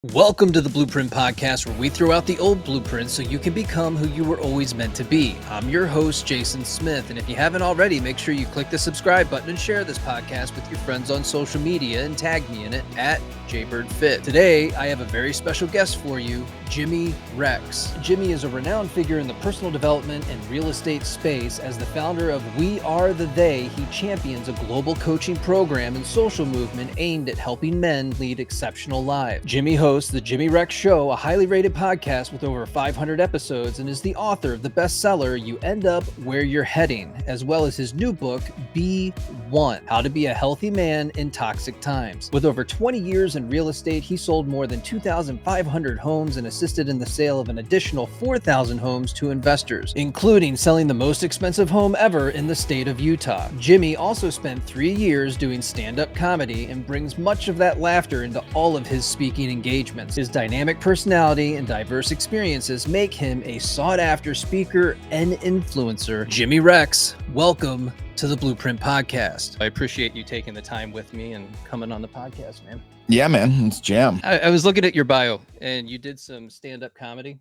Welcome to the Blueprint Podcast, where we throw out the old blueprints so you can become who you were always meant to be. I'm your host, Jason Smith, and if you haven't already, make sure you click the subscribe button and share this podcast with your friends on social media and tag me in it at JBirdFit. Today, I have a very special guest for you, Jimmy Rex. Jimmy is a renowned figure in the personal development and real estate space. As the founder of We Are the They, he champions a global coaching program and social movement aimed at helping men lead exceptional lives. Jimmy hosts The Jimmy Rex Show, a highly rated podcast with over 500 episodes, and is the author of the bestseller You End Up Where You're Heading, as well as his new book, Be One: How to Be a Healthy Man in Toxic Times. With over 20 years in real estate, he sold more than 2,500 homes and assisted in the sale of an additional 4,000 homes to investors, including selling the most expensive home ever in the state of Utah. Jimmy also spent 3 years doing stand-up comedy and brings much of that laughter into all of his speaking engagements. His dynamic personality and diverse experiences make him a sought-after speaker and influencer. Jimmy Rex, welcome to the Blueprint Podcast. I appreciate you taking the time with me and coming on the podcast, man. Yeah, man, it's jam. I was looking at your bio, and you did some stand-up comedy.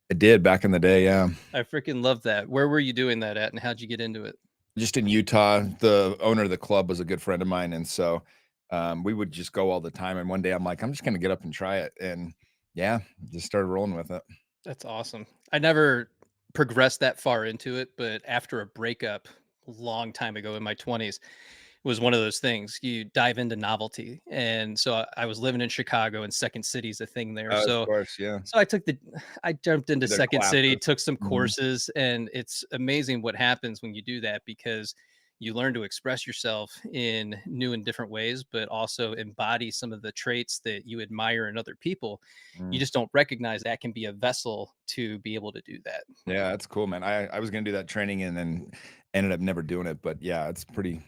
I did back in the day, yeah. I freaking love that. Where were you doing that at, and how'd you get into it? Just in Utah. The owner of the club was a good friend of mine, and so we would just go all the time. And one day I'm like, I'm just gonna get up and try it, and yeah, just started rolling with it. That's awesome. I never progressed that far into it, but after a breakup a long time ago in my 20s, it was one of those things. You dive into novelty. And so I was living in Chicago, and Second City's a thing there. Of So course, yeah. so I jumped into The Second City, classes. took some Mhm. courses, and it's amazing what happens when you do that, because you learn to express yourself in new and different ways, but also embody some of the traits that you admire in other people. You Mm. just don't recognize that can be a vessel to be able to do that. Yeah, that's cool, man. I was gonna do that training and then ended up never doing it, but yeah,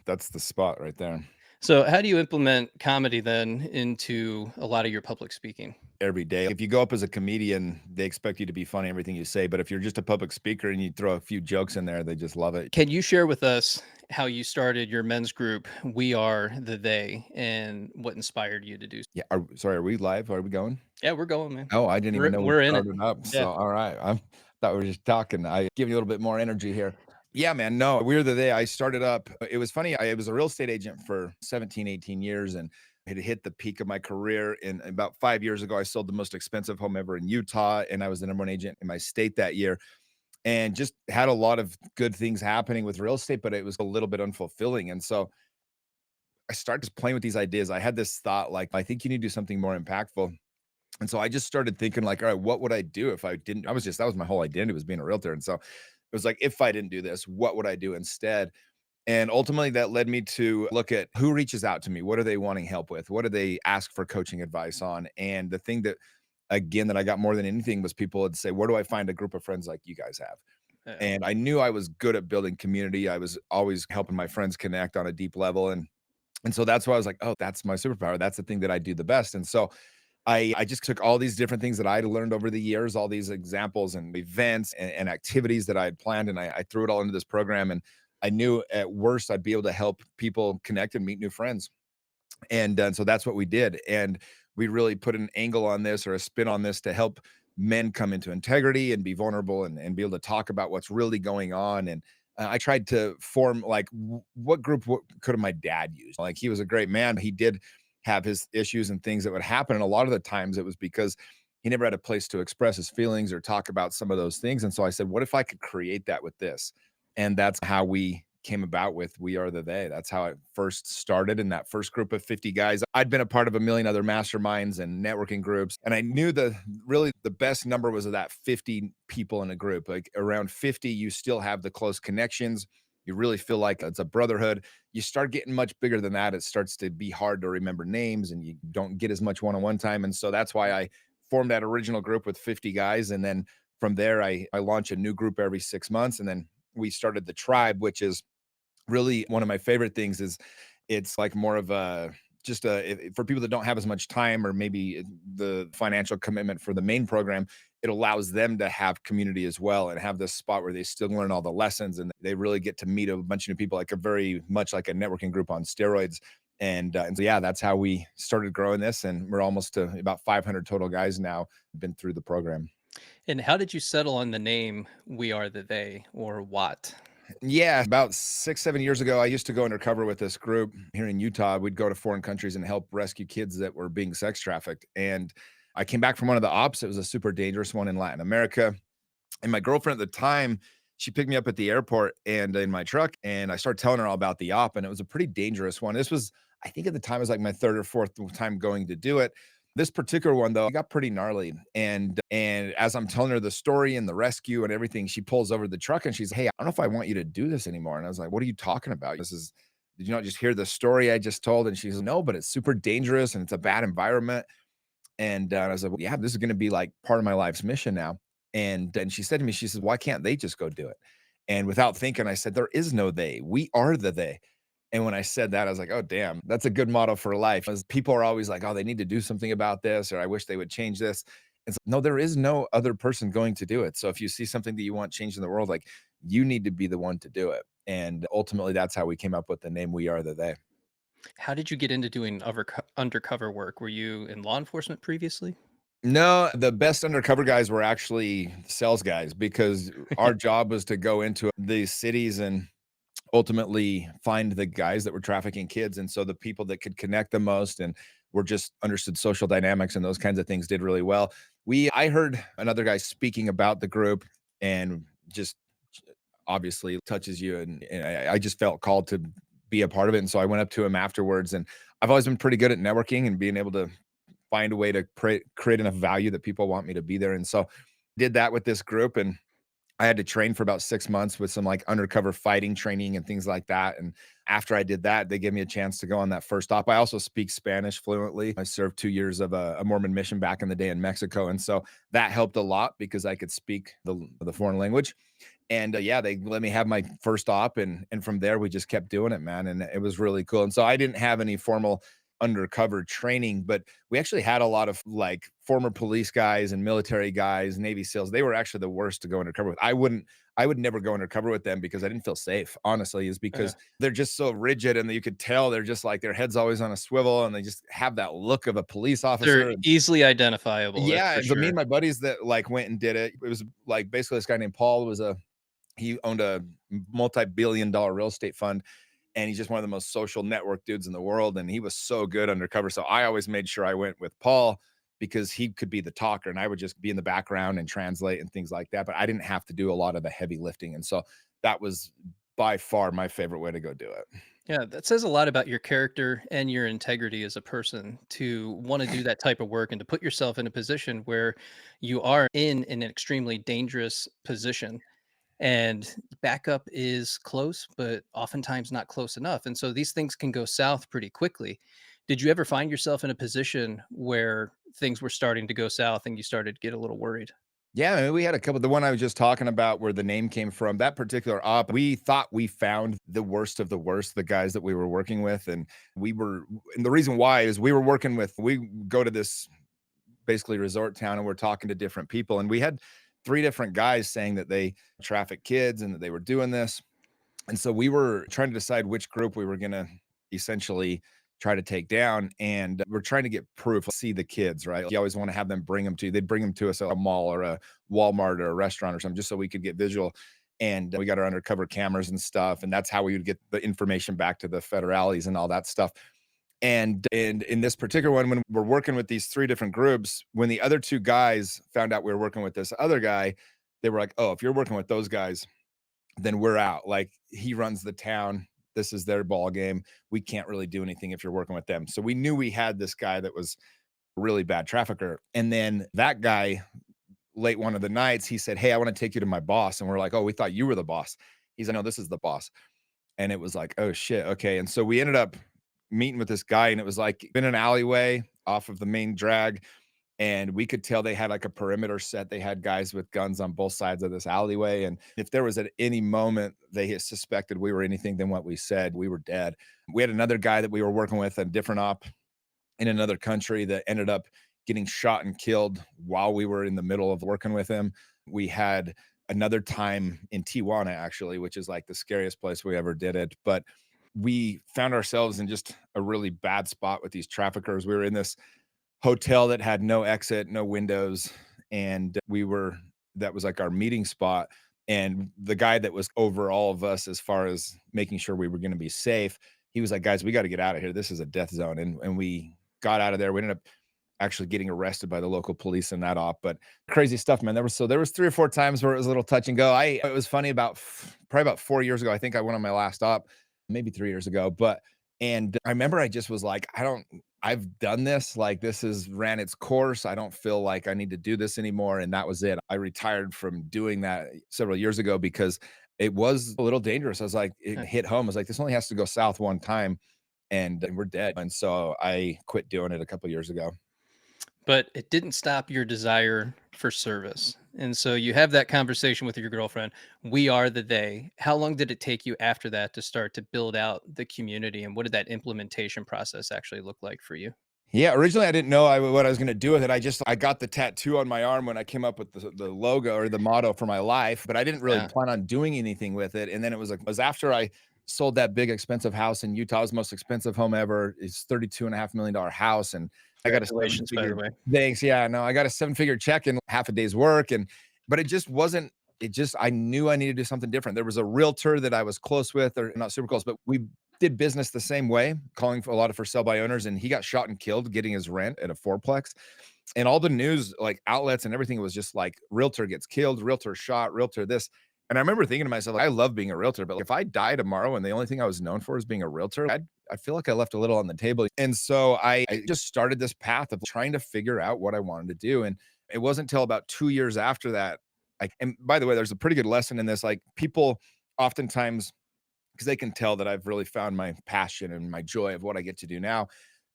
that's the spot right there. So, how do you implement comedy then into a lot of your public speaking? Every day. If you go up as a comedian, they expect you to be funny everything you say, but if you're just a public speaker and you throw a few jokes in there, they just love it. Can you share with us how you started your men's group, We Are the They, and what inspired you to do? Yeah, sorry, are we live? Are we going? Yeah, we're going, man. Oh, I didn't even know we We're in it. started up, Yeah. so, all right, thought we were just talking. I give you a little bit more energy here. Yeah, man, no, we're the day I started up. It was funny, I was a real estate agent for 17, 18 years and had hit the peak of my career, and about 5 years ago, I sold the most expensive home ever in Utah, and I was the number 1 agent in my state that year, and just had a lot of good things happening with real estate, but it was a little bit unfulfilling, and so I started just playing with these ideas. I had this thought, like, "I think you need to do something more impactful." And so I just started thinking like, all right, what would I do if I didn't? That was my whole identity, was being a realtor. And so it was like, if I didn't do this, what would I do instead? And ultimately that led me to look at who reaches out to me. What are they wanting help with? What do they ask for coaching advice on? And the thing that, again, that I got more than anything was people would say, where do I find a group of friends like you guys have? Yeah. And I knew I was good at building community. I was always helping my friends connect on a deep level. And so that's why I was like, oh, that's my superpower. That's the thing that I do the best. And so I just took all these different things that I had learned over the years, all these examples and events and activities that I had planned, and I threw it all into this program. And I knew at worst I'd be able to help people connect and meet new friends. And so that's what we did. And we really put an angle on this, or a spin on this, to help men come into integrity and be vulnerable, and be able to talk about what's really going on. And I tried to form like what group could my dad use? Like, he was a great man. He did have his issues and things that would happen. And a lot of the times it was because he never had a place to express his feelings or talk about some of those things. And so I said, what if I could create that with this? And that's how we came about with We Are the They. That's how it first started, in that first group of 50 guys. I'd been a part of a million other masterminds and networking groups, and I knew the best number was of that 50 people in a group. Like around 50, you still have the close connections. You really feel like it's a brotherhood. You start getting much bigger than that, it starts to be hard to remember names, and you don't get as much one-on-one time. And so that's why I formed that original group with 50 guys. And then from there, I launch a new group every 6 months. And then we started the tribe, which is really one of my favorite things. Is it's like more of a just for people that don't have as much time, or maybe the financial commitment for the main program, it allows them to have community as well, and have this spot where they still learn all the lessons, and they really get to meet a bunch of new people, like a very much like a networking group on steroids. And so, yeah, that's how we started growing this. And we're almost to about 500 total guys now been through the program. And how did you settle on the name We Are the They or what? Yeah, about 6, 7 years ago, I used to go undercover with this group here in Utah. We'd go to foreign countries and help rescue kids that were being sex trafficked. And I came back from one of the ops. It was a super dangerous one in Latin America. And my girlfriend at the time, she picked me up at the airport and in my truck, and I started telling her all about the op. And it was a pretty dangerous one. This was, I think at the time, it was like my third or fourth time going to do it. This particular one though, it got pretty gnarly. And as I'm telling her the story and the rescue and everything, she pulls over the truck and she's, "Hey, I don't know if I want you to do this anymore." And I was like, "What are you talking about? Did you not just hear the story I just told?" And she's, "No, but it's super dangerous and it's a bad environment." And I was like, "Well, yeah, this is going to be like part of my life's mission now." And she said to me, she says, "Why can't they just go do it?" And without thinking, I said, "There is no they. We are the they." And when I said that, I was like, "Oh, damn, that's a good motto for life." As people are always like, "Oh, they need to do something about this," or "I wish they would change this." It's no, there is no other person going to do it. So if you see something that you want changed in the world, like you need to be the one to do it. And ultimately, that's how we came up with the name We Are the They. How did you get into doing undercover work? Were you in law enforcement previously? No, the best undercover guys were actually sales guys because our job was to go into these cities and ultimately find the guys that were trafficking kids. And so the people that could connect the most and were just understood social dynamics and those kinds of things did really well. I heard another guy speaking about the group and just obviously touches you. And I just felt called to be a part of it. And so I went up to him afterwards. And I've always been pretty good at networking and being able to find a way to create enough value that people want me to be there. And so did that with this group. And I had to train for about 6 months with some like undercover fighting training and things like that. And after I did that, they gave me a chance to go on that first stop. I also speak Spanish fluently. I served 2 years of a Mormon mission back in the day in Mexico. And so that helped a lot because I could speak the foreign language. And yeah, they let me have my first op, and from there we just kept doing it, man, and it was really cool. And so I didn't have any formal undercover training, but we actually had a lot of like former police guys and military guys, Navy SEALs. They were actually the worst to go undercover with. I would never go undercover with them because I didn't feel safe, honestly, is Uh, because they're just so rigid and you could tell they're just like their head's always on a swivel and they just have that look of a police they're officer. easily identifiable, that's Yeah, for and so me sure. and my buddies that like went and did it, it was like basically this guy named Paul was a he owned a multi-billion dollar real estate fund, and he's just one of the most social network dudes in the world, and he was so good undercover. So I always made sure I went with Paul because he could be the talker and I would just be in the background and translate and things like that, but I didn't have to do a lot of the heavy lifting. And so that was by far my favorite way to go do it. Yeah, that says a lot about your character and your integrity as a person to want to do that type of work and to put yourself in a position where you are in an extremely dangerous position and backup is close, but oftentimes not close enough. And so these things can go south pretty quickly. Did you ever find yourself in a position where things were starting to go south and you started to get a little worried? Yeah, I mean, we had a couple. The one I was just talking about where the name came from, that particular op, we thought we found the worst of the worst, the guys that we were working with. And the reason why is we go to this basically resort town and we're talking to different people. And we had three different guys saying that they traffic kids and that they were doing this. And so we were trying to decide which group we were going to essentially try to take down. And we're trying to get proof, see the kids, right? You always want to have them bring them to you. They'd bring them to us at a mall or a Walmart or a restaurant or something just so we could get visual. And we got our undercover cameras and stuff. And that's how we would get the information back to the federales and all that stuff. And in this particular one, when we're working with these three different groups, when the other two guys found out we were working with this other guy, they were like, "Oh, if you're working with those guys, then we're out. Like he runs the town. This is their ball game. We can't really do anything if you're working with them." So we knew we had this guy that was a really bad trafficker. And then that guy, late one of the nights, he said, "Hey, I want to take you to my boss." And we're like, "Oh, we thought you were the boss." He's like, "No, this is the boss." And it was like, "Oh shit, okay." And so we ended up meeting with this guy, and it was like in an alleyway off of the main drag, and we could tell they had like a perimeter set. They had guys with guns on both sides of this alleyway, and if there was at any moment they had suspected we were anything than what we said, we were dead. We had another guy that we were working with, a different op in another country, that ended up getting shot and killed while we were in the middle of working with him. We had another time in Tijuana, actually, which is like the scariest place we ever did it. But we found ourselves in just a really bad spot with these traffickers. We were in this hotel that had no exit, no windows, and that was like our meeting spot. And the guy that was over all of us as far as making sure we were going to be safe, he was like, "Guys, we got to get out of here. This is a death zone." And we got out of there. We ended up actually getting arrested by the local police and that op. But crazy stuff, man. There was 3 or 4 times where it was a little touch and go. I It was funny probably about 4 years ago. I think I went on my last op, maybe 3 years ago. And I remember I just was like, I've done this. Like, this has ran its course. I don't feel like I need to do this anymore. And that was it. I retired from doing that several years ago because it was a little dangerous. I was like, it hit home. I was like, this only has to go south one time and we're dead. And so I quit doing it a couple years ago. But it didn't stop your desire for service. And so you have that conversation with your girlfriend. We are the they. How long did it take you after that to start to build out the community? And what did that implementation process actually look like for you? Yeah, originally I didn't know what I was gonna do with it. I got the tattoo on my arm when I came up with the logo or the motto for my life, but I didn't really Yeah, plan on doing anything with it. And then it was after I sold that big expensive house in Utah's most expensive home ever. It's $32.5 million house, and I got a seven congratulations, by the figure. way. Thanks. Yeah, no, I got a seven-figure check in half a day's work, and but it just wasn't. It just I knew I needed to do something different. There was a realtor that I was close with, or not super close, but we did business the same way, calling for a lot of for sale by owners, and he got shot and killed getting his rent at a fourplex. And all the news like outlets and everything was just like realtor gets killed, realtor shot, realtor this. And I remember thinking to myself, like, I love being a realtor, but like, if I die tomorrow and the only thing I was known for is being a realtor, I feel like I left a little on the table. And so I just started this path of trying to figure out what I wanted to do. And it wasn't until about 2 years after that. And by the way, there's a pretty good lesson in this. Like, people oftentimes, because they can tell that I've really found my passion and my joy of what I get to do now.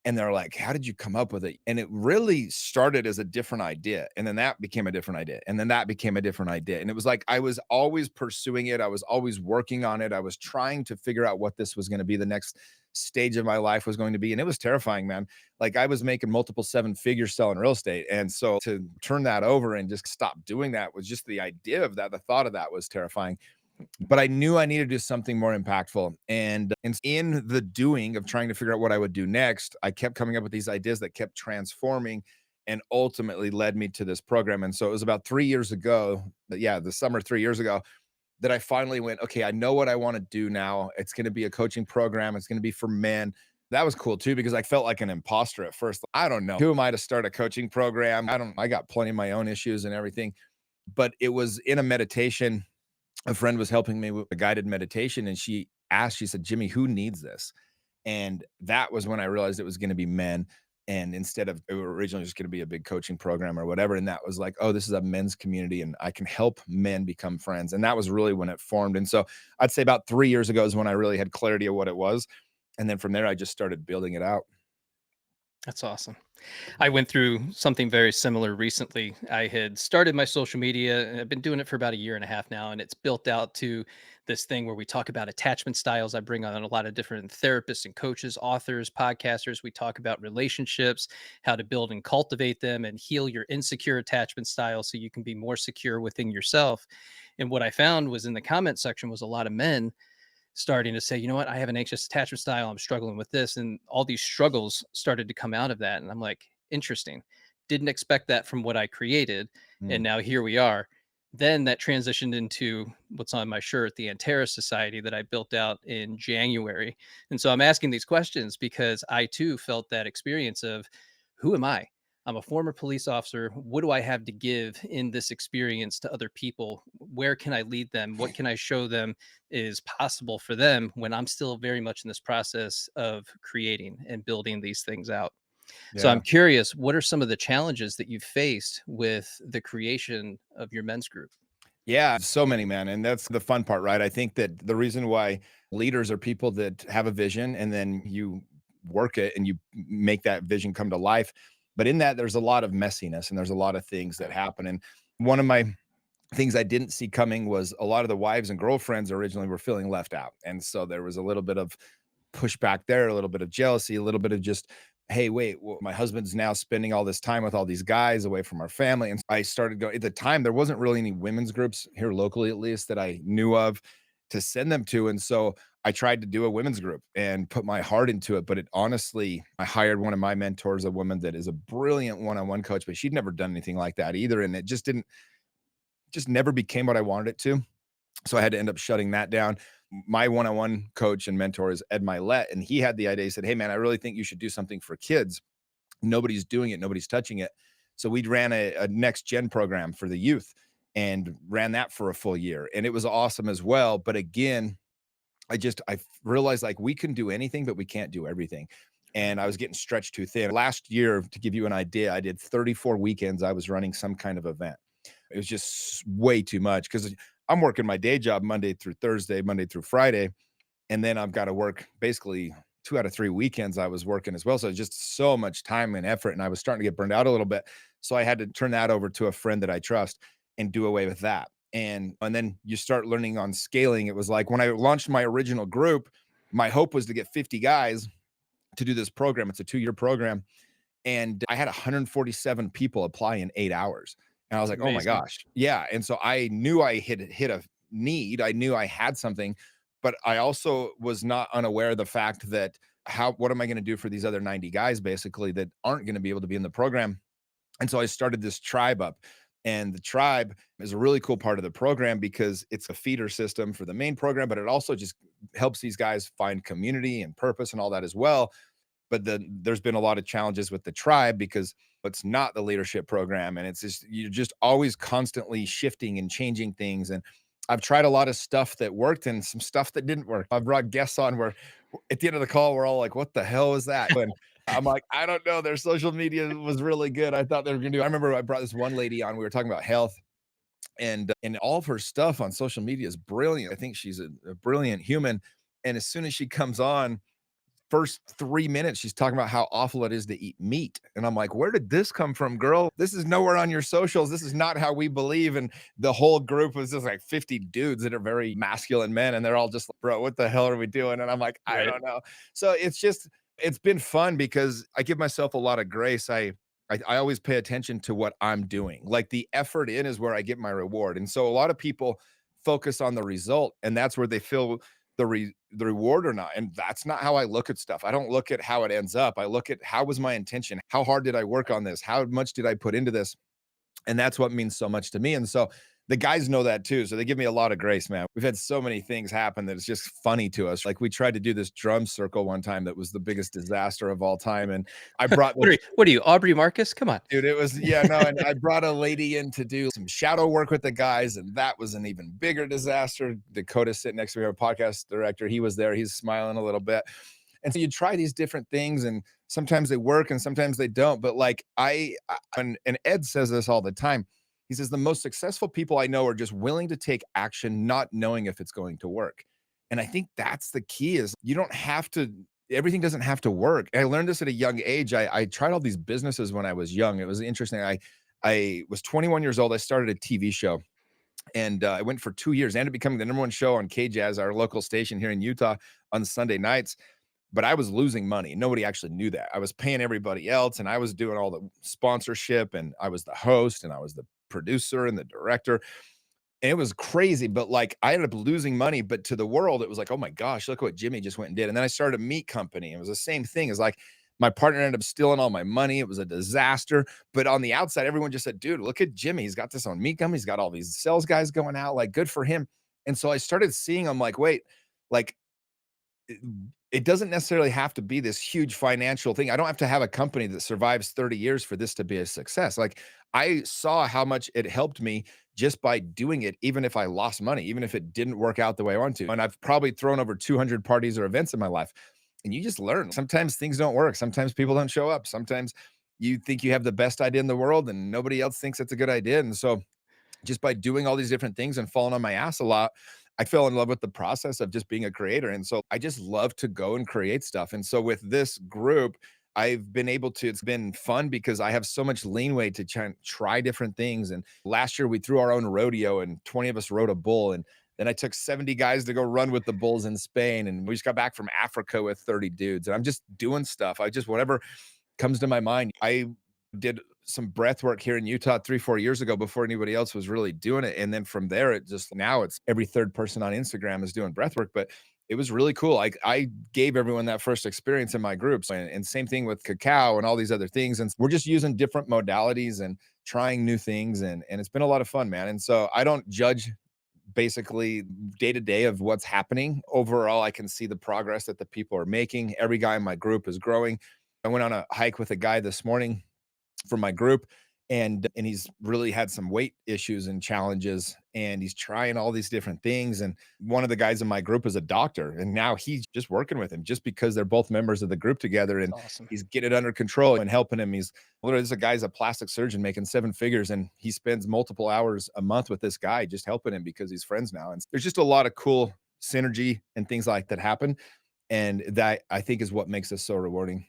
And they're like, "How did you come up with it?" And it really started as a different idea. And then that became a different idea. And then that became a different idea. And it was like I was always pursuing it. I was always working on it. I was trying to figure out what this was going to be, the next stage of my life was going to be. And it was terrifying, man. Like, I was making multiple seven figures selling real estate. And so to turn that over and just stop doing that was just the idea of that, the thought of that was terrifying. But I knew I needed to do something more impactful. And in the doing of trying to figure out what I would do next, I kept coming up with these ideas that kept transforming and ultimately led me to this program. And so it was about 3 years ago, but yeah, the summer 3 years ago, that I finally went, okay, I know what I want to do now. It's going to be a coaching program. It's going to be for men. That was cool too, because I felt like an imposter at first. I don't know. Who am I to start a coaching program? I got plenty of my own issues and everything. But it was in a meditation. A friend was helping me with a guided meditation, and she said, "Jimmy, who needs this?" And that was when I realized it was going to be men. And instead of it were originally just going to be a big coaching program or whatever. And that was like, oh, this is a men's community and I can help men become friends. And that was really when it formed. And so I'd say about 3 years ago is when I really had clarity of what it was. And then from there, I just started building it out. That's awesome. I went through something very similar recently. I had started my social media, and I've been doing it for about a year and a half now, and it's built out to this thing where we talk about attachment styles. I bring on a lot of different therapists and coaches, authors, podcasters. We talk about relationships, how to build and cultivate them, and heal your insecure attachment style so you can be more secure within yourself. And what I found was in the comment section was a lot of men starting to say, you know what, I have an anxious attachment style. I'm struggling with this. And all these struggles started to come out of that. And I'm like, interesting. Didn't expect that from what I created. And Mm. now here we are. Then that transitioned into what's on my shirt, the Antera Society that I built out in January. And so I'm asking these questions because I too felt that experience of who am I? I'm a former police officer. What do I have to give in this experience to other people? Where can I lead them? What can I show them is possible for them when I'm still very much in this process of creating and building these things out? So Yeah. I'm curious, what are some of the challenges that you've faced with the creation of your men's group? Yeah, so many, man, and that's the fun part, right? I think that the reason why leaders are people that have a vision and then you work it and you make that vision come to life. But in that, there's a lot of messiness and there's a lot of things that happen. And one of my things I didn't see coming was a lot of the wives and girlfriends originally were feeling left out. And so there was a little bit of pushback there, a little bit of jealousy, a little bit of just, hey, wait, well, my husband's now spending all this time with all these guys away from our family. And I started going at the time, there wasn't really any women's groups here locally, at least that I knew of to send them to. And so I tried to do a women's group and put my heart into it, but it honestly, I hired one of my mentors, a woman that is a brilliant one-on-one coach, but she'd never done anything like that either. And it just never became what I wanted it to. So I had to end up shutting that down. My one-on-one coach and mentor is Ed Milet, and he had the idea. He said, "Hey man, I really think you should do something for kids. Nobody's doing it, nobody's touching it." So we ran a next gen program for the youth and ran that for a full year. And it was awesome as well. But again, I realized like we can do anything, but we can't do everything. And I was getting stretched too thin. Last year, to give you an idea, I did 34 weekends. I was running some kind of event. It was just way too much because I'm working my day job Monday through Thursday, Monday through Friday. And then I've got to work basically 2 out of 3 weekends I was working as well. So just so much time and effort. And I was starting to get burned out a little bit. So I had to turn that over to a friend that I trust and do away with that. And then you start learning on scaling. It was like when I launched my original group, my hope was to get 50 guys to do this program. It's a 2-year program. And I had 147 people apply in 8 hours. And I was It's like, oh my amazing. gosh. Yeah. And so I knew I had hit a need. I knew I had something, but I also was not unaware of the fact that what am I going to do for these other 90 guys basically that aren't going to be able to be in the program? And so I started this tribe up. And the tribe is a really cool part of the program because it's a feeder system for the main program, but it also just helps these guys find community and purpose and all that as well. But then there's been a lot of challenges with the tribe because it's not the leadership program, and it's just you're just always constantly shifting and changing things. And I've tried a lot of stuff that worked and some stuff that didn't work. I've brought guests on where at the end of the call we're all like, what the hell is that? And I'm like, I don't know, their social media was really good. I thought they were gonna do. I remember I brought this one lady on, we were talking about health, and all of her stuff on social media is brilliant. I think she's a brilliant human. And as soon as she comes on, first 3 minutes, she's talking about how awful it is to eat meat. And I'm like, where did this come from, girl? This is nowhere on your socials. This is not how we believe. And the whole group was just like 50 dudes that are very masculine men. And they're all just like, bro, what the hell are we doing? And I'm like, I Right. don't know. So it's been fun because I give myself a lot of grace. I always pay attention to what I'm doing. Like the effort in is where I get my reward. And so a lot of people focus on the result, and that's where they feel the reward or not. And that's not how I look at stuff. I don't look at how it ends up. I look at how was my intention? How hard did I work on this? How much did I put into this? And that's what means so much to me. And so the guys know that too. So they give me a lot of grace, man. We've had so many things happen that it's just funny to us. Like we tried to do this drum circle one time that was the biggest disaster of all time. And I brought this What are you, Aubrey Marcus? Come on. dude, it was yeah, no, and I brought a lady in to do some shadow work with the guys, and that was an even bigger disaster. Dakota's sitting next to me, our podcast director. He was there. He's smiling a little bit. And so you try these different things, and sometimes they work and sometimes they don't. But like and Ed says this all the time. He says the most successful people I know are just willing to take action, not knowing if it's going to work. And I think that's the key is you don't have to everything doesn't have to work. I learned this at a young age. I tried all these businesses when I was young. It was interesting. I was 21 years old. I started a TV show, and I went for 2 years. I ended up becoming the number one show on KJazz, our local station here in Utah, on Sunday nights. But I was losing money. Nobody actually knew that. I was paying everybody else, and I was doing all the sponsorship, and I was the host, and I was the producer and the director. And it was crazy, but like I ended up losing money, but to the world, it was like, oh my gosh, look what Jimmy just went and did. And then I started a meat company. It was the same thing. It's like my partner ended up stealing all my money. It was a disaster. But on the outside, everyone just said, dude, look at Jimmy. He's got this on meat company. He's got all these sales guys going out. Like, good for him. And so I started seeing, I'm like, wait, like it it doesn't necessarily have to be this huge financial thing. I don't have to have a company that survives 30 years for this to be a success. Like I saw how much it helped me just by doing it, even if I lost money, even if it didn't work out the way I want to. And I've probably thrown over 200 parties or events in my life. And you just learn. Sometimes things don't work. Sometimes people don't show up. Sometimes you think you have the best idea in the world and nobody else thinks it's a good idea. And so just by doing all these different things and falling on my ass a lot, I fell in love with the process of just being a creator. And so I just love to go and create stuff. And so with this group, I've been able to, it's been fun because I have so much leeway to try different things. And last year we threw our own rodeo and 20 of us rode a bull. And then I took 70 guys to go run with the bulls in Spain. And we just got back from Africa with 30 dudes. And I'm just doing stuff. I just, whatever comes to my mind. I did some breath work here in Utah 3, 4 years ago before anybody else was really doing it. And then from there, it just now it's every third person on Instagram is doing breath work. But it was really cool. Like I gave everyone that first experience in my groups, and same thing with cacao and all these other things. And we're just using different modalities and trying new things. And it's been a lot of fun, man. And so I don't judge basically day to day of what's happening. Overall, I can see the progress that the people are making. Every guy in my group is growing. I went on a hike with a guy this morning from my group, and he's really had some weight issues and challenges, and he's trying all these different things. And one of the guys in my group is a doctor, and now he's just working with him just because they're both members of the group together, That's and awesome. he's getting it under control and helping him. He's literally, this is a guy's a plastic surgeon making seven figures, and he spends multiple hours a month with this guy just helping him because he's friends now. And there's just a lot of cool synergy and things like that happen, and that I think is what makes this so rewarding.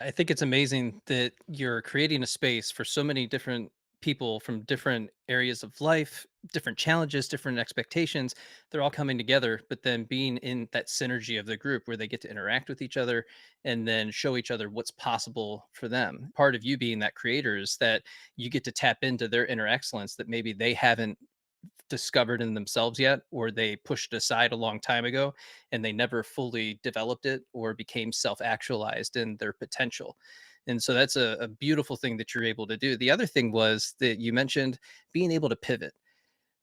I think it's amazing that you're creating a space for so many different people from different areas of life, different challenges, different expectations. They're all coming together, but then being in that synergy of the group where they get to interact with each other and then show each other what's possible for them. Part of you being that creator is that you get to tap into their inner excellence that maybe they haven't discovered in themselves yet, or they pushed aside a long time ago and they never fully developed it or became self-actualized in their potential. And so that's a beautiful thing that you're able to do. The other thing was that you mentioned being able to pivot.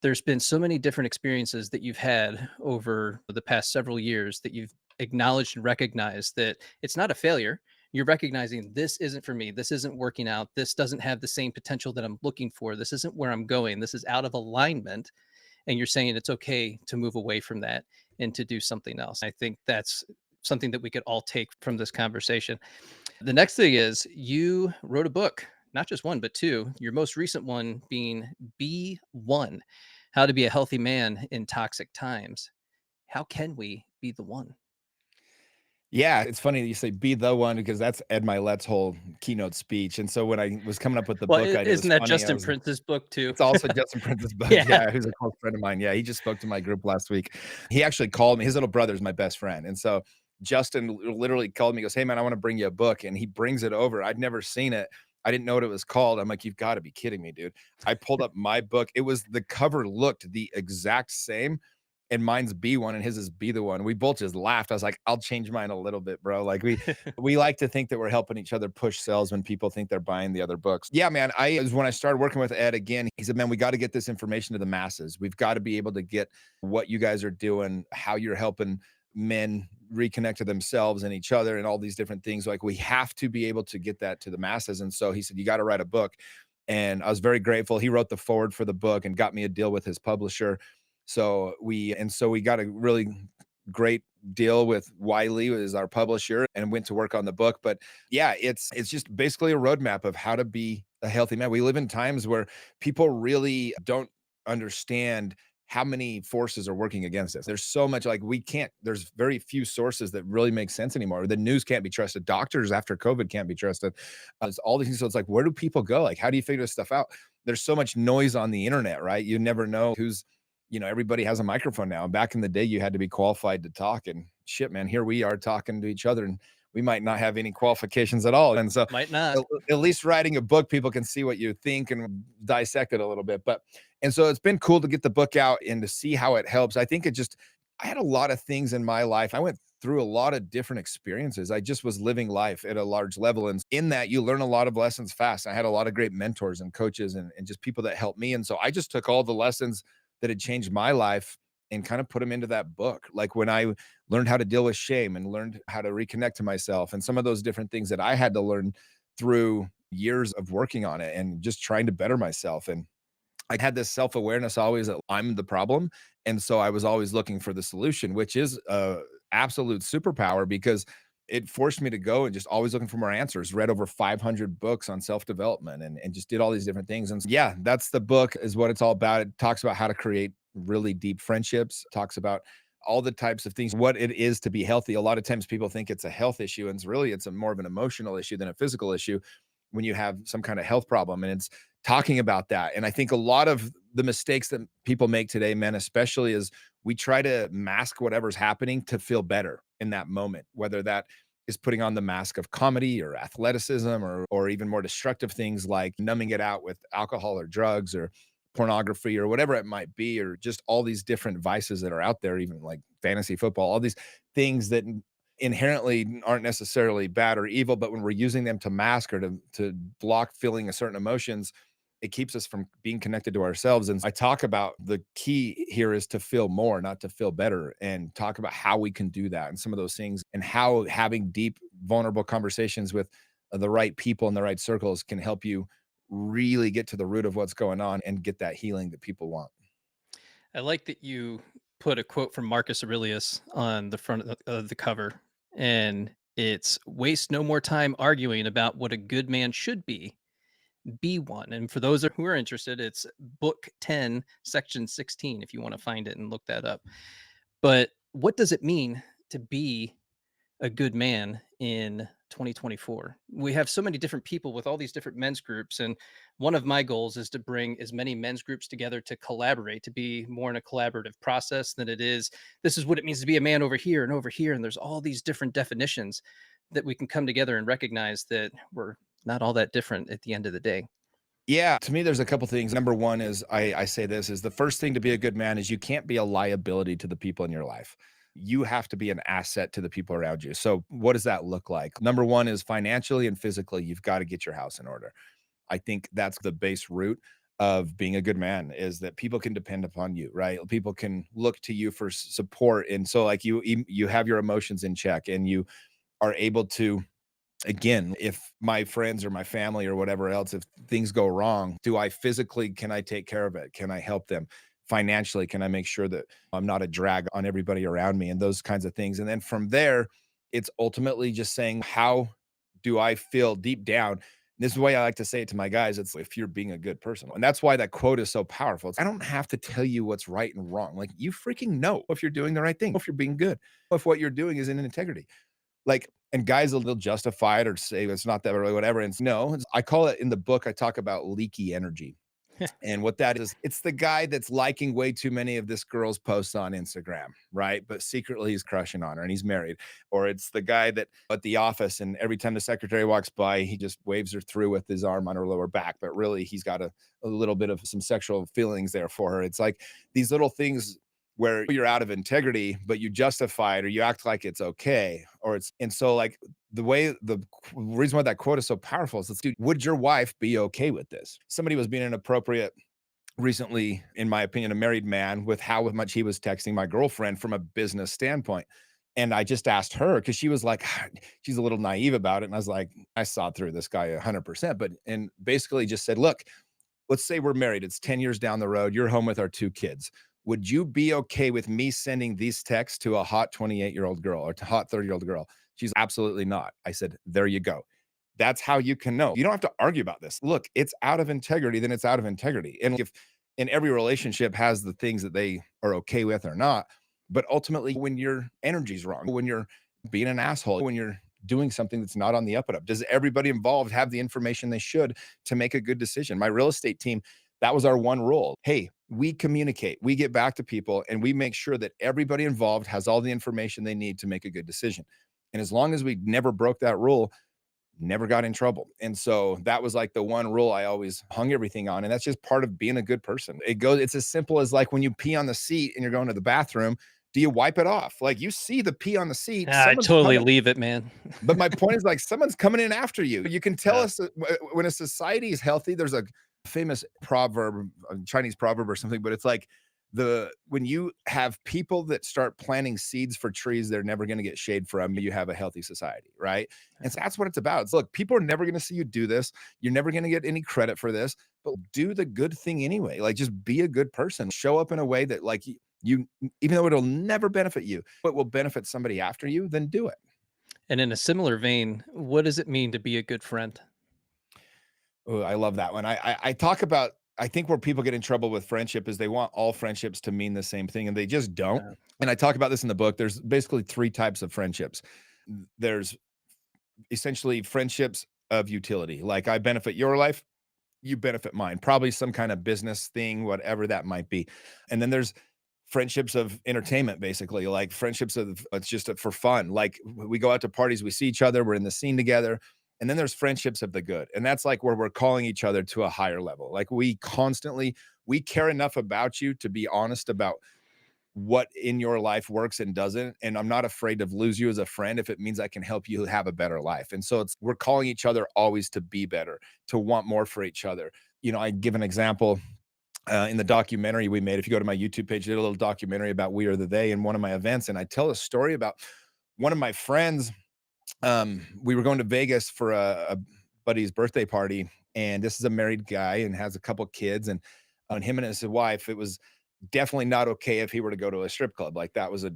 There's been so many different experiences that you've had over the past several years that you've acknowledged and recognized that it's not a failure. You're recognizing this isn't for me. This isn't working out. This doesn't have the same potential that I'm looking for. This isn't where I'm going. This is out of alignment, and you're saying it's okay to move away from that and to do something else. I think that's something that we could all take from this conversation. The next thing is you wrote a book, not just one, but two. Your most recent one being Be One: How to Be a Healthy Man in Toxic Times. How can we be the one? Yeah, it's funny that you say "be the one" because that's Ed Milet's whole keynote speech. And so when I was coming up with the Well, book idea, it isn't was that funny. I Justin was Prince's book too? It's also Justin Prince's book, Yeah. yeah, who's a close friend of mine. Yeah, he just spoke to my group last week. He actually called me. His little brother is my best friend, and so Justin literally called me, he goes, "Hey, man, I wanna bring you a book," and he brings it over. I'd never seen it. I didn't know what it was called. I'm like, "You've gotta be kidding me, dude." I pulled up my book. It was the cover looked the exact same, and mine's Be One and his is Be the One. We both just laughed. I was like, "I'll change mine a little bit, bro." Like, we like to think that we're helping each other push sales when people think they're buying the other books. Yeah, man, I it was when I started working with Ed again, he said, "Man, we gotta get this information to the masses. We've got to be able to get what you guys are doing, how you're helping men reconnect to themselves and each other and all these different things. Like, we have to be able to get that to the masses." And so he said, "You got to write a book." And I was very grateful. He wrote the forward for the book and got me a deal with his publisher. So we got a really great deal with Wiley as our publisher and went to work on the book. But yeah, it's just basically a roadmap of how to be a healthy man. We live in times where people really don't understand how many forces are working against us. There's so much, like, we can't, there's very few sources that really make sense anymore. The news can't be trusted. Doctors after COVID can't be trusted. It's all these things. So it's like, where do people go? Like, how do you figure this stuff out? There's so much noise on the internet, right? You never know who's, everybody has a microphone now. Back in the day, you had to be qualified to talk. And shit, man, here we are talking to each other, and we might not have any qualifications at all. And so, Might at, not. at least writing a book, people can see what you think and dissect it a little bit. And so it's been cool to get the book out and to see how it helps. I think I had a lot of things in my life. I went through a lot of different experiences. I just was living life at a large level. And in that, you learn a lot of lessons fast. I had a lot of great mentors and coaches and just people that helped me. And so I just took all the lessons that had changed my life and kind of put them into that book. Like when I learned how to deal with shame and learned how to reconnect to myself and some of those different things that I had to learn through years of working on it and just trying to better myself. And I had this self-awareness always that I'm the problem. And so I was always looking for the solution, which is a absolute superpower because it forced me to go and just always looking for more answers. Read over 500 books on self-development and just did all these different things. And yeah, that's the book is what it's all about. It talks about how to create really deep friendships, talks about all the types of things, what it is to be healthy. A lot of times people think it's a health issue, and it's a more of an emotional issue than a physical issue when you have some kind of health problem. And it's talking about that. And I think a lot of the mistakes that people make today, men especially, is we try to mask whatever's happening to feel better in that moment, whether that is putting on the mask of comedy or athleticism or even more destructive things like numbing it out with alcohol or drugs or pornography or whatever it might be, or just all these different vices that are out there, even like fantasy football, all these things that inherently aren't necessarily bad or evil, but when we're using them to mask or to block feeling a certain emotions, it keeps us from being connected to ourselves. And I talk about the key here is to feel more, not to feel better, and talk about how we can do that and some of those things, and how having deep, vulnerable conversations with the right people in the right circles can help you really get to the root of what's going on and get that healing that people want. I like that you put a quote from Marcus Aurelius on the front of the cover, and it's waste no more time arguing about what a good man should be one. And for those who are interested, it's book 10, section 16, if you want to find it and look that up. But what does it mean to be a good man in 2024? We have so many different people with all these different men's groups. And one of my goals is to bring as many men's groups together to collaborate, to be more in a collaborative process than it is. This is what it means to be a man over here and over here. And there's all these different definitions that we can come together and recognize that we're not all that different at the end of the day. Yeah, to me, there's a couple things. Number one is I say this is the first thing to be a good man is you can't be a liability to the people in your life. You have to be an asset to the people around you. So, what does that look like? Number one is financially and physically, you've got to get your house in order. I think that's the base root of being a good man is that people can depend upon you, right? People can look to you for support. And so, like you have your emotions in check, and you are able to, again, if my friends or my family or whatever else, if things go wrong, do I physically, can I take care of it? Can I help them? Financially, can I make sure that I'm not a drag on everybody around me and those kinds of things? And then from there, it's ultimately just saying, how do I feel deep down? This is the way I like to say it to my guys. It's if you're being a good person. And that's why that quote is so powerful. I don't have to tell you what's right and wrong. Like, you freaking know if you're doing the right thing, if you're being good, if what you're doing is in integrity. Like, and guys will they'll justify it or say it's not that really whatever. And it's no, I call it in the book, I talk about leaky energy. And what that is, it's the guy that's liking way too many of this girl's posts on Instagram, right? But secretly he's crushing on her and he's married. Or it's the guy that at the office and every time the secretary walks by, he just waves her through with his arm on her lower back. But really, he's got a little bit of some sexual feelings there for her. It's like these little things where you're out of integrity, but you justify it or you act like it's okay. Or it's, and so like the reason why that quote is so powerful is, let's do, would your wife be okay with this? Somebody was being inappropriate recently, in my opinion, a married man, with how much he was texting my girlfriend from a business standpoint. And I just asked her because she was like, she's a little naive about it. And I was like, I saw through this guy 100%. But, and basically just said, look, let's say we're married, it's 10 years down the road, you're home with our two kids. Would you be okay with me sending these texts to a hot 28-year-old girl or to a hot 30-year-old girl? She's absolutely not. I said, there you go. That's how you can know. You don't have to argue about this. Look, it's out of integrity, then it's out of integrity. And if in every relationship has the things that they are okay with or not, but ultimately when your energy's wrong, when you're being an asshole, when you're doing something that's not on the up and up, does everybody involved have the information they should to make a good decision? My real estate team, that was our one rule. Hey, we communicate, we get back to people, and we make sure that everybody involved has all the information they need to make a good decision. And as long as we never broke that rule, never got in trouble. And so that was like the one rule I always hung everything on. And that's just part of being a good person. It's as simple as like when you pee on the seat and you're going to the bathroom, do you wipe it off? Like, you see the pee on the seat, I someone's totally coming. leave it, man. But my point is, like, someone's coming in after you. You can tell Yeah. us that when a society is healthy, there's a famous proverb, a Chinese proverb or something, but it's like when you have people that start planting seeds for trees they're never going to get shade from, you have a healthy society, right? And so that's what it's about. It's, look, people are never going to see you do this. You're never going to get any credit for this, but do the good thing anyway. Like, just be a good person. Show up in a way that, like, you even though it'll never benefit you, but will benefit somebody after you, then do it. And in a similar vein, what does it mean to be a good friend? Oh, I love that one. I talk about, I think where people get in trouble with friendship is they want all friendships to mean the same thing, and they just don't. Uh, And I talk about this in the book. There's basically three types of friendships. There's essentially friendships of utility. Like, I benefit your life, you benefit mine. Probably some kind of business thing, whatever that might be. And then there's friendships of entertainment, basically, like friendships of it's just for fun. Like, we go out to parties, we see each other, we're in the scene together. And then there's friendships of the good. And that's like where we're calling each other to a higher level. Like we care enough about you to be honest about what in your life works and doesn't. And I'm not afraid to lose you as a friend if it means I can help you have a better life. And so we're calling each other always to be better, to want more for each other. I give an example in the documentary we made. If you go to my YouTube page, I did a little documentary about We Are the They in one of my events. And I tell a story about one of my friends. We were going to Vegas for a buddy's birthday party. And this is a married guy and has a couple kids. And on him and his wife, it was definitely not okay if he were to go to a strip club. Like that was a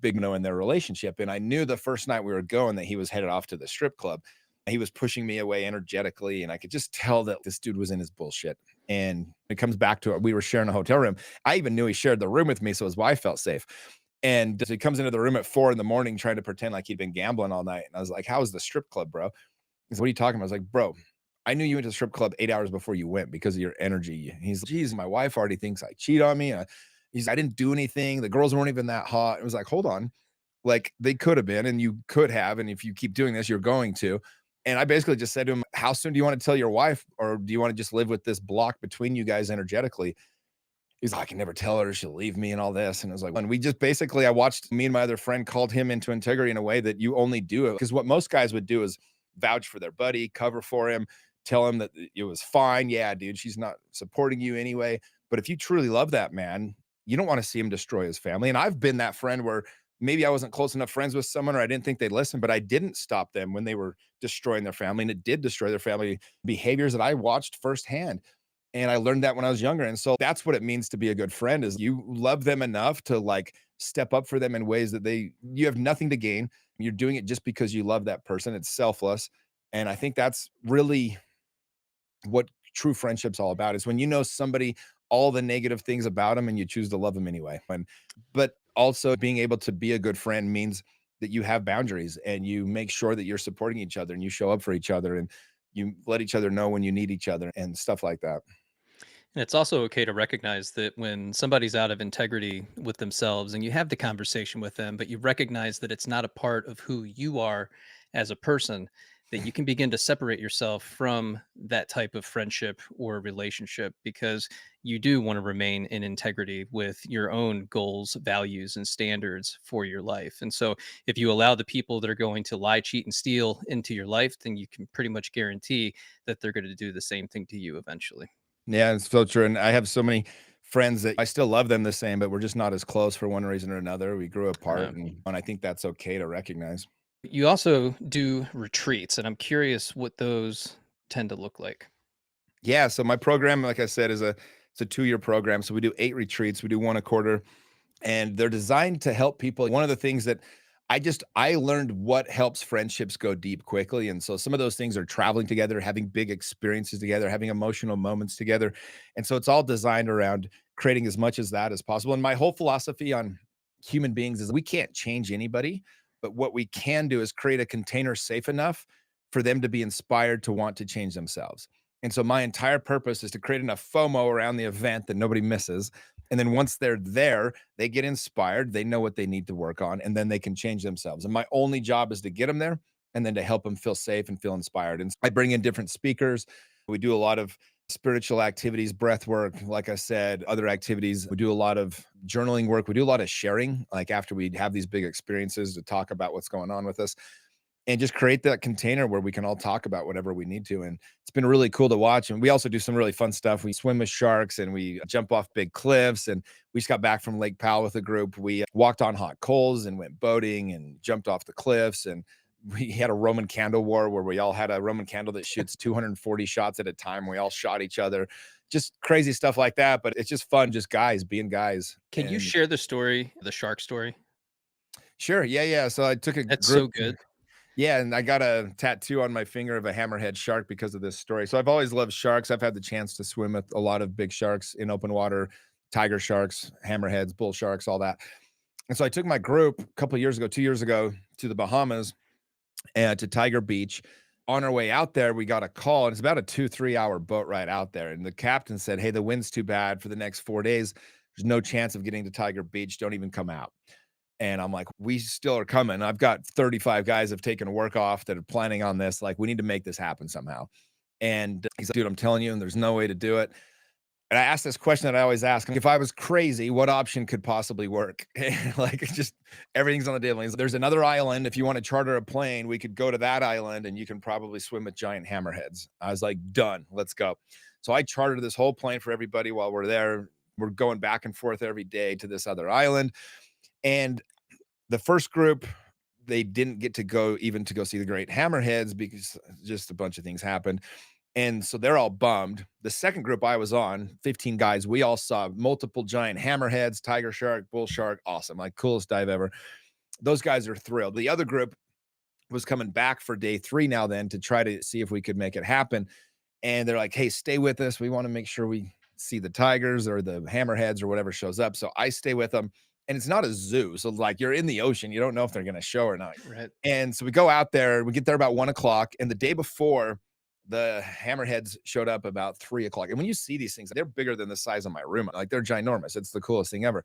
big no in their relationship. And I knew the first night we were going that he was headed off to the strip club. He was pushing me away energetically, and I could just tell that this dude was in his bullshit. And it comes back to it. We were sharing a hotel room. I even knew he shared the room with me, so his wife felt safe. And so he comes into the room at 4 a.m. trying to pretend like he'd been gambling all night. And I was like, "How was the strip club, bro?" He said, "What are you talking about?" I was like, "Bro, I knew you went to the strip club 8 hours before you went because of your energy." He's like, "Geez, my wife already thinks I cheat on me. I didn't do anything. The girls weren't even that hot." It was like, hold on. Like they could have been, and you could have. And if you keep doing this, you're going to. And I basically just said to him, "How soon do you want to tell your wife, or do you want to just live with this block between you guys energetically?" He's like, "I can never tell her, she'll leave me and all this." And I was like, when we just basically, I watched me and my other friend called him into integrity in a way that you only do it. Because what most guys would do is vouch for their buddy, cover for him, tell him that it was fine. Yeah, dude, she's not supporting you anyway. But if you truly love that man, you don't want to see him destroy his family. And I've been that friend where maybe I wasn't close enough friends with someone, or I didn't think they'd listen, but I didn't stop them when they were destroying their family. And it did destroy their family behaviors that I watched firsthand. And I learned that when I was younger. And so that's what it means to be a good friend, is you love them enough to like step up for them in ways that you have nothing to gain. You're doing it just because you love that person. It's selfless. And I think that's really what true friendship's all about, is when you know somebody, all the negative things about them, and you choose to love them anyway. But also being able to be a good friend means that you have boundaries and you make sure that you're supporting each other and you show up for each other and you let each other know when you need each other and stuff like that. And it's also okay to recognize that when somebody's out of integrity with themselves and you have the conversation with them, but you recognize that it's not a part of who you are as a person, that you can begin to separate yourself from that type of friendship or relationship because you do want to remain in integrity with your own goals, values, and standards for your life. And so if you allow the people that are going to lie, cheat, and steal into your life, then you can pretty much guarantee that they're going to do the same thing to you eventually. Yeah, it's so true. And I have so many friends that I still love them the same, but we're just not as close for one reason or another. We grew apart, and I think that's okay to recognize. You also do retreats, and I'm curious what those tend to look like. Yeah, so my program, like I said, it's a 2-year program. So we do 8 retreats. We do one a quarter, and they're designed to help people. One of the things that I learned what helps friendships go deep quickly. And so some of those things are traveling together, having big experiences together, having emotional moments together. And so it's all designed around creating as much as that as possible. And my whole philosophy on human beings is we can't change anybody, but what we can do is create a container safe enough for them to be inspired to want to change themselves. And so my entire purpose is to create enough FOMO around the event that nobody misses. And then once they're there, they get inspired, they know what they need to work on, and then they can change themselves. And my only job is to get them there and then to help them feel safe and feel inspired. And I bring in different speakers. We do a lot of spiritual activities, breath work, like I said, other activities. We do a lot of journaling work. We do a lot of sharing, like after we have these big experiences, to talk about what's going on with us and just create that container where we can all talk about whatever we need to. And it's been really cool to watch. And we also do some really fun stuff. We swim with sharks and we jump off big cliffs. And we just got back from Lake Powell with a group. We walked on hot coals and went boating and jumped off the cliffs. And we had a Roman candle war where we all had a Roman candle that shoots 240 shots at a time. We all shot each other, just crazy stuff like that. But it's just fun, just guys being guys. Can you And share the story, the shark story? sure. Yeah. Yeah. So I took a That's group. so good. Yeah, and I got a tattoo on my finger of a hammerhead shark because of this story. So I've always loved sharks. I've had the chance to swim with a lot of big sharks in open water, tiger sharks, hammerheads, bull sharks, all that. And so I took my group a couple of years ago, 2 years ago, to the Bahamas and to Tiger Beach. On our way out there, we got a call, and it's about a 2, 3 hour boat ride out there. And the captain said, "Hey, the wind's too bad for the next 4 days. There's no chance of getting to Tiger Beach. Don't even come out." And I'm like, we still are coming. I've got 35 guys have taken work off that are planning on this. Like, we need to make this happen somehow. And he's like, dude, I'm telling you, and there's no way to do it. And I asked this question that I always ask: if I was crazy, what option could possibly work? Like, it's just everything's on the table. He's like, there's another island. If you want to charter a plane, we could go to that island and you can probably swim with giant hammerheads. I was like, done, let's go. So I chartered this whole plane for everybody while we're there. We're going back and forth every day to this other island. And the first group, they didn't get to go even to go see the great hammerheads because just a bunch of things happened. And so they're all bummed. The second group I was on, 15 guys, we all saw multiple giant hammerheads, tiger shark, bull shark. Awesome. Like, coolest dive ever. Those guys are thrilled. The other group was coming back for day 3 now then to try to see if we could make it happen. And they're like, hey, stay with us. We want to make sure we see the tigers or the hammerheads or whatever shows up. So I stay with them. And it's not a zoo. So, like, you're in the ocean. You don't know if they're going to show or not. Right. And so we go out there. We get there about 1 o'clock. And the day before, the hammerheads showed up about 3 o'clock. And when you see these things, they're bigger than the size of my room. Like, they're ginormous. It's the coolest thing ever.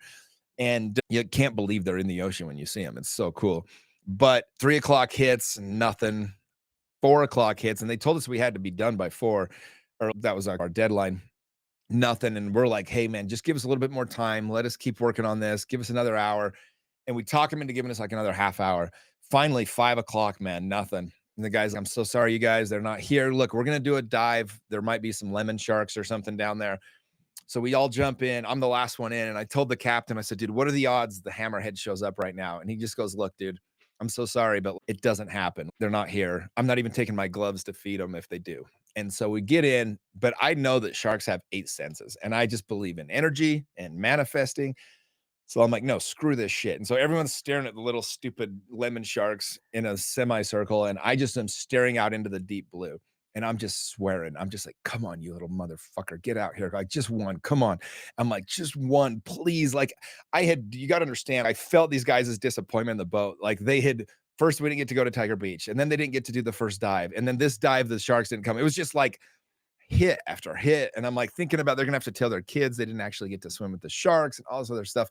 And you can't believe they're in the ocean when you see them. It's so cool. But 3 o'clock hits, nothing. 4 o'clock hits, and they told us we had to be done by 4, or that was our deadline. Nothing. And we're like, hey, man, just give us a little bit more time. Let us keep working on this. Give us another hour. And we talk him into giving us like another half hour. Finally, 5 o'clock, man, nothing. And the guy's like, I'm so sorry, you guys. They're not here. Look, we're going to do a dive. There might be some lemon sharks or something down there. So we all jump in. I'm the last one in. And I told the captain, I said, dude, what are the odds the hammerhead shows up right now? And he just goes, look, dude, I'm so sorry, but it doesn't happen. They're not here. I'm not even taking my gloves to feed them if they do. And so we get in, but I know that sharks have 8 senses. And I just believe in energy and manifesting. So I'm like, no, screw this shit. And so everyone's staring at the little stupid lemon sharks in a semicircle. And I just am staring out into the deep blue. And I'm just swearing. I'm just like, come on, you little motherfucker, get out here. Like, just one, come on. I'm like, just one, please. Like, you got to understand, I felt these guys' disappointment in the boat. Like, they had, first, we didn't get to go to Tiger Beach. And then they didn't get to do the first dive. And then this dive, the sharks didn't come. It was just like hit after hit. And I'm like thinking about, they're going to have to tell their kids they didn't actually get to swim with the sharks and all this other stuff.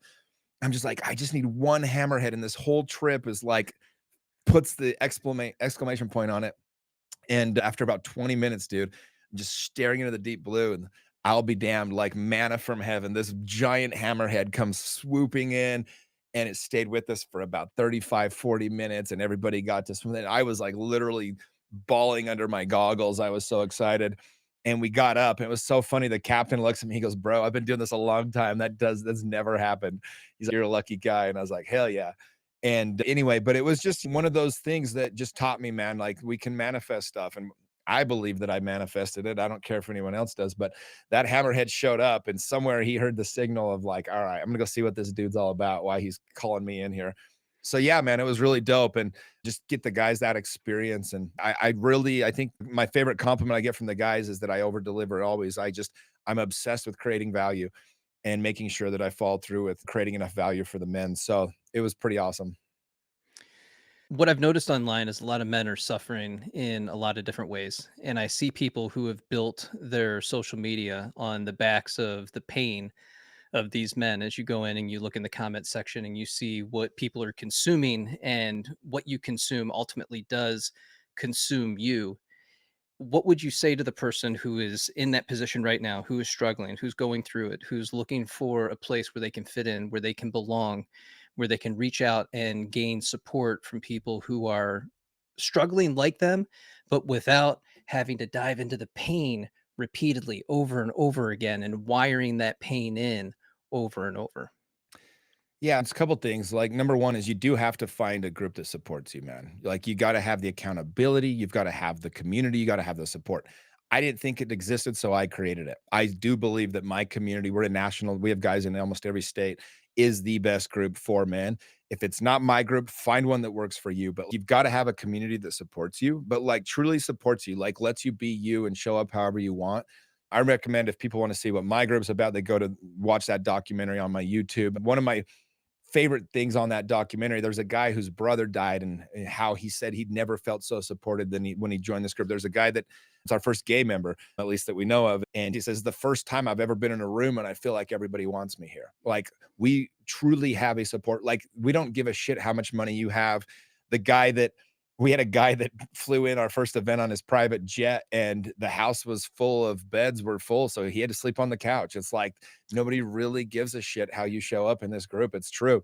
I'm just like, I just need one hammerhead. And this whole trip is like, puts the exclamation point on it. And after about 20 minutes, dude, I'm just staring into the deep blue, and I'll be damned, like manna from heaven. This giant hammerhead comes swooping in, and it stayed with us for about 35, 40 minutes. And everybody got to swim. And I was like literally bawling under my goggles. I was so excited. And we got up. And it was so funny. The captain looks at me. He goes, bro, I've been doing this a long time. That's never happened. He's like, you're a lucky guy. And I was like, hell yeah. And anyway, but it was just one of those things that just taught me, man, like, we can manifest stuff. And I believe that I manifested it. I don't care if anyone else does, but that hammerhead showed up, and somewhere he heard the signal of like, all right, I'm gonna go see what this dude's all about, why he's calling me in here. So yeah, man, it was really dope. And just get the guys that experience. And I think my favorite compliment I get from the guys is that I over deliver always. I'm obsessed with creating value and making sure that I fall through with creating enough value for the men. So it was pretty awesome. What I've noticed online is a lot of men are suffering in a lot of different ways. And I see people who have built their social media on the backs of the pain of these men. As you go in and you look in the comment section and you see what people are consuming, and what you consume ultimately does consume you. What would you say to the person who is in that position right now, who is struggling, who's going through it, who's looking for a place where they can fit in, where they can belong, where they can reach out and gain support from people who are struggling like them, but without having to dive into the pain repeatedly over and over again and wiring that pain in over and over? Yeah, it's a couple things. Like, number one is you do have to find a group that supports you, man. Like, you got to have the accountability, you've got to have the community, you got to have the support. I didn't think it existed, so I created it. I do believe that my community, we're a national, we have guys in almost every state, is the best group for men. If it's not my group, find one that works for you. But you've got to have a community that supports you, but like truly supports you, like lets you be you and show up however you want. I recommend, if people want to see what my group's about, they go to watch that documentary on my YouTube. One of my favorite things on that documentary, there's a guy whose brother died and how he said he'd never felt so supported than when he joined this group. There's a guy that it's our first gay member, at least that we know of. And he says, the first time I've ever been in a room and I feel like everybody wants me here. Like we truly have a support. Like we don't give a shit how much money you have. We had a guy that flew in our first event on his private jet and the house was full of beds were full. So he had to sleep on the couch. It's like nobody really gives a shit how you show up in this group. It's true.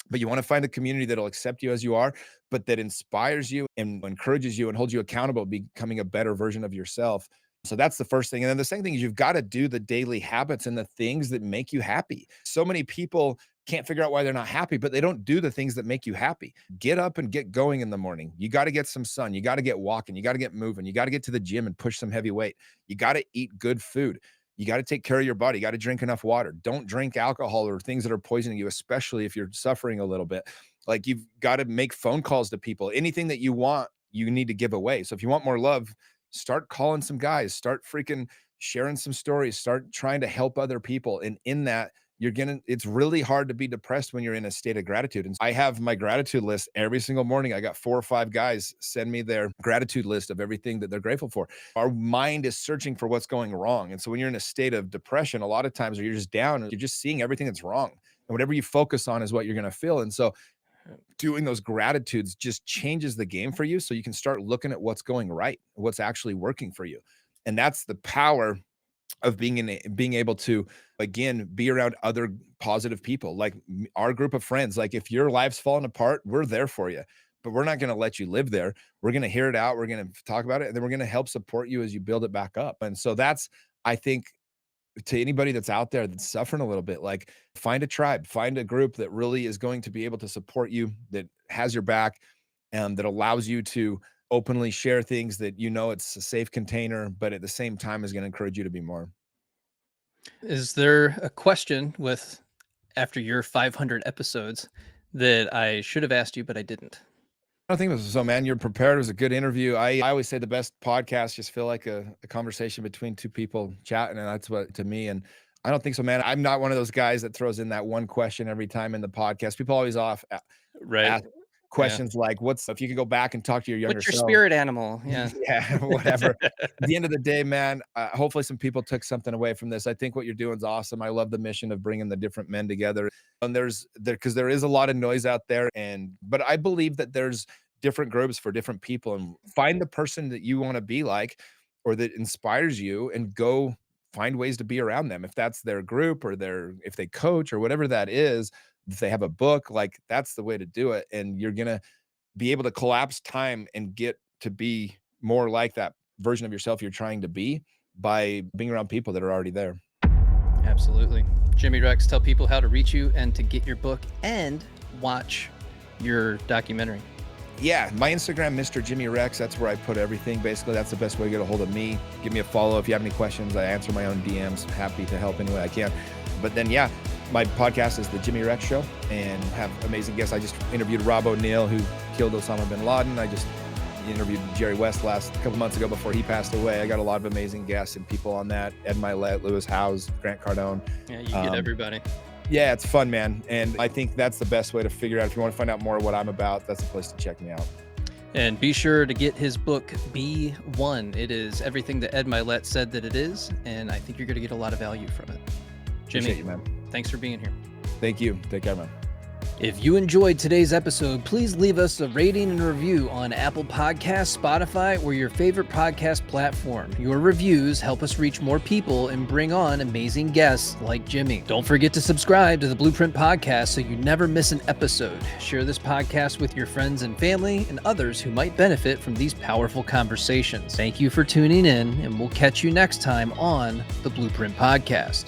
But you want to find a community that'll accept you as you are, but that inspires you and encourages you and holds you accountable, becoming a better version of yourself. So that's the first thing. And then the second thing is you've got to do the daily habits and the things that make you happy. So many people can't figure out why they're not happy, but they don't do the things that make you happy. Get up and get going in the morning. You got to get some sun. You got to get walking. You got to get moving. You got to get to the gym and push some heavy weight. You got to eat good food. You got to take care of your body. You got to drink enough water. Don't drink alcohol or things that are poisoning you, especially if you're suffering a little bit. Like you've got to make phone calls to people. Anything that you want, you need to give away. So if you want more love, start calling some guys, start freaking sharing some stories, start trying to help other people. And in that, it's really hard to be depressed when you're in a state of gratitude. And I have my gratitude list every single morning. I got 4 or 5 guys send me their gratitude list of everything that they're grateful for. Our mind is searching for what's going wrong. And so when you're in a state of depression, a lot of times or you're just down, you're just seeing everything that's wrong. And whatever you focus on is what you're going to feel. And so doing those gratitudes just changes the game for you. So you can start looking at what's going right, what's actually working for you. And that's the power of being able to, again, be around other positive people, like our group of friends. Like if your life's falling apart, we're there for you, but we're not going to let you live there. We're going to hear it out. We're going to talk about it, and then we're going to help support you as you build it back up. And so that's, I think, to anybody that's out there that's suffering a little bit, like find a tribe, find a group that really is going to be able to support you, that has your back, and that allows you to openly share things that it's a safe container, but at the same time is going to encourage you to be more. Is there a question after your 500 episodes that I should have asked you, but I didn't? I don't think this was so, man. You're prepared. It was a good interview. I always say the best podcasts just feel like a conversation between two people chatting, and that's what to me. And I don't think so, man. I'm not one of those guys that throws in that one question every time in the podcast. People always Right. ask questions like, if you could go back and talk to your younger What's your self? spirit animal? Yeah. Yeah, whatever. At the end of the day, man, hopefully some people took something away from this. I think what you're doing is awesome. I love the mission of bringing the different men together. And because there is a lot of noise out there, but I believe that there's different groups for different people, and find the person that you want to be like, or that inspires you, and go find ways to be around them. If that's their group, or if they coach or whatever that is, if they have a book, like that's the way to do it. And you're going to be able to collapse time and get to be more like that version of yourself you're trying to be by being around people that are already there. Absolutely. Jimmy Rex, tell people how to reach you and to get your book and watch your documentary. Yeah, my Instagram, Mr. Jimmy Rex, that's where I put everything. Basically, that's the best way to get a hold of me. Give me a follow. If you have any questions, I answer my own DMs. Happy to help any way I can. But then, yeah, my podcast is The Jimmy Rex Show, and have amazing guests. I just interviewed Rob O'Neill, who killed Osama bin Laden. I just interviewed Jerry West a couple months ago before he passed away. I got a lot of amazing guests and people on that. Ed Milet, Lewis Howes, Grant Cardone. Yeah, you get everybody. Yeah, it's fun, man. And I think that's the best way to figure out. If you want to find out more what I'm about, that's the place to check me out. And be sure to get his book, B1. It is everything that Ed Milet said that it is, and I think you're going to get a lot of value from it. Jimmy, appreciate you, man. Thanks for being here. Thank you. Take care, man. If you enjoyed today's episode, please leave us a rating and review on Apple Podcasts, Spotify, or your favorite podcast platform. Your reviews help us reach more people and bring on amazing guests like Jimmy. Don't forget to subscribe to the Blueprint Podcast so you never miss an episode. Share this podcast with your friends and family and others who might benefit from these powerful conversations. Thank you for tuning in, and we'll catch you next time on the Blueprint Podcast.